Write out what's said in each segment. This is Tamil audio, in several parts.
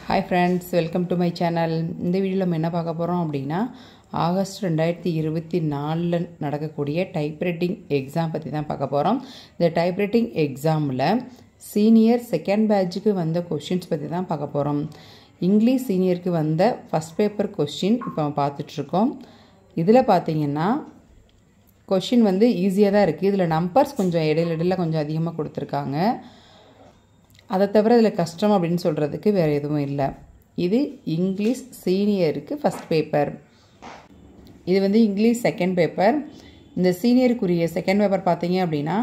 Hi friends, welcome to my channel. இந்த வீடியோல நம்ம என்ன பார்க்க போறோம் அப்படினா ஆகஸ்ட் 2024ல நடக்கக்கூடிய டைப்ரைட்டிங் எக்ஸாம் பத்தி தான் பார்க்க போறோம். இந்த டைப்ரைட்டிங் எக்ஸாம்ல சீனியர் செகண்ட் பேட்ச்க்கு வந்த क्वेश्चंस பத்தி தான் பார்க்க போறோம். இங்கிலீஷ் சீனியருக்கு வந்த ஃபர்ஸ்ட் பேப்பர் क्वेश्चन இப்போ பார்த்துட்டு இருக்கோம். இதுல பாத்தீங்கன்னா क्वेश्चन வந்து ஈஸியா தான் இருக்கு. இதுல நம்பர்ஸ் கொஞ்சம் இடையில கொஞ்சம் அதிகமா கொடுத்திருக்காங்க. அதை தவிர இதில் கஷ்டம் அப்படின்னு சொல்கிறதுக்கு வேறு எதுவும் இல்லை. இது இங்கிலீஷ் சீனியருக்கு ஃபஸ்ட் பேப்பர். இது வந்து இங்கிலீஷ் செகண்ட் பேப்பர். இந்த சீனியருக்குரிய செகண்ட் பேப்பர் பார்த்தீங்க அப்படின்னா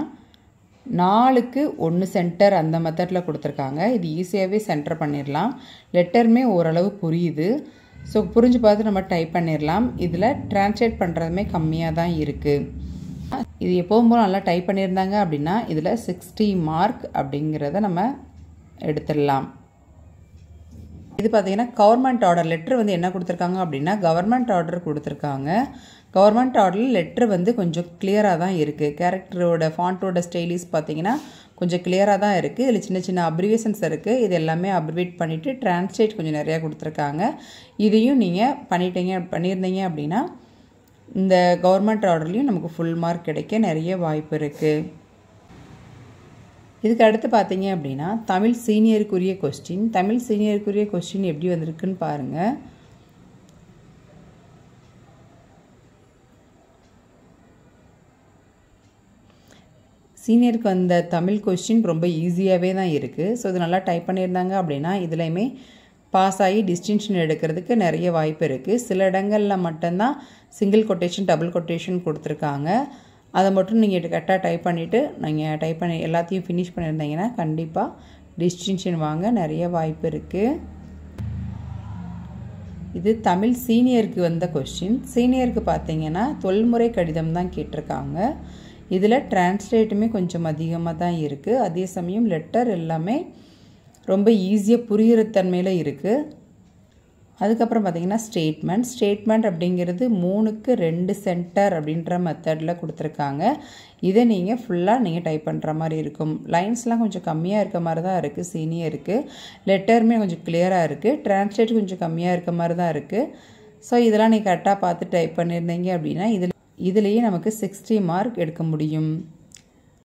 4க்கு 1 சென்டர் அந்த மெத்தடில் கொடுத்துருக்காங்க. இது ஈஸியாகவே சென்டர் பண்ணிடலாம். லெட்டருமே ஓரளவு புரியுது. ஸோ புரிஞ்சு பார்த்து நம்ம டைப் பண்ணிடலாம். இதில் டிரான்ஸ்லேட் பண்ணுறதுமே கம்மியாக தான் இருக்குது. இது எப்போவும் போல நல்லா டைப் பண்ணியிருந்தாங்க அப்படின்னா இதில் 60 மார்க் அப்படிங்கிறத நம்ம எடுத்துடலாம். இது பார்த்தீங்கன்னா கவர்மெண்ட் ஆர்டர் லெட்டர் வந்து என்ன கொடுத்துருக்காங்க அப்படின்னா கவர்மெண்ட் ஆர்டர் கொடுத்துருக்காங்க. கவர்மெண்ட் ஆர்டரில் லெட்டர் வந்து கொஞ்சம் கிளியராக தான் இருக்குது. கேரக்டரோட ஃபாண்ட்டோட ஸ்டைலிஸ் பார்த்தீங்கன்னா கொஞ்சம் கிளியராக தான் இருக்குது. இதில் சின்ன சின்ன அப்ரிவேஷன்ஸ் இருக்குது. இது எல்லாமே அப்ரிவேட் பண்ணிவிட்டு டிரான்ஸ்லேட் கொஞ்சம் நிறையா கொடுத்துருக்காங்க. இதையும் நீங்கள் பண்ணியிருந்தீங்க அப்படின்னா இந்த கவர்மெண்ட் ஆர்டர்லையும் நமக்கு ஃபுல் மார்க் கிடைக்க நிறைய வாய்ப்பு இருக்குது. இதுக்கு அடுத்து பார்த்தீங்க அப்படின்னா தமிழ் சீனியருக்குரிய கொஸ்டின். தமிழ் சீனியருக்குரிய கொஸ்டின் எப்படி வந்திருக்குன்னு பாருங்கள். சீனியருக்கு வந்த தமிழ் கொஸ்டின் ரொம்ப ஈஸியாகவே தான் இருக்குது. ஸோ இது நல்லா டைப் பண்ணியிருந்தாங்க அப்படின்னா இதுலையுமே பாஸ் ஆகி டிஸ்டிங்ஷன் எடுக்கிறதுக்கு நிறைய வாய்ப்பு இருக்குது. சில இடங்களில் மட்டும்தான் சிங்கிள் கொட்டேஷன் டபுள் கொட்டேஷன் கொடுத்துருக்காங்க. அதை மட்டும் நீங்கள் கரெக்டாக டைப் பண்ணிவிட்டு நீங்கள் டைப் பண்ணி எல்லாத்தையும் ஃபினிஷ் பண்ணியிருந்தீங்கன்னா கண்டிப்பாக டிஸ்டிங்ஷன் வாங்க நிறைய வாய்ப்பு இருக்குது. இது தமிழ் சீனியருக்கு வந்த கொஸ்டின். சீனியருக்கு பார்த்தீங்கன்னா தொல்முறை கடிதம் தான் கேட்டிருக்காங்க. இதில் டிரான்ஸ்லேட்டுமே கொஞ்சம் அதிகமாக தான் இருக்குது. அதே சமயம் லெட்டர் எல்லாமே ரொம்ப ஈஸியாக புரிகிற தன்மையில் இருக்குது. அதுக்கப்புறம் பார்த்திங்கன்னா ஸ்டேட்மெண்ட் அப்படிங்கிறது 3க்கு 2 சென்டர் அப்படின்ற மெத்தடில் கொடுத்துருக்காங்க. இதை நீங்கள் ஃபுல்லாக நீங்கள் டைப் பண்ணுற மாதிரி இருக்கும். லைன்ஸ்லாம் கொஞ்சம் கம்மியாக இருக்க மாதிரி தான் இருக்குது சீனியருக்கு. லெட்டருமே கொஞ்சம் கிளியராக இருக்குது. டிரான்ஸ்லேட் கொஞ்சம் கம்மியாக இருக்க மாதிரி தான் இருக்குது. ஸோ இதெல்லாம் நீங்கள் கரெக்டாக பார்த்து டைப் பண்ணியிருந்தீங்க அப்படின்னா இதுலேயே நமக்கு 60 மார்க் எடுக்க முடியும்.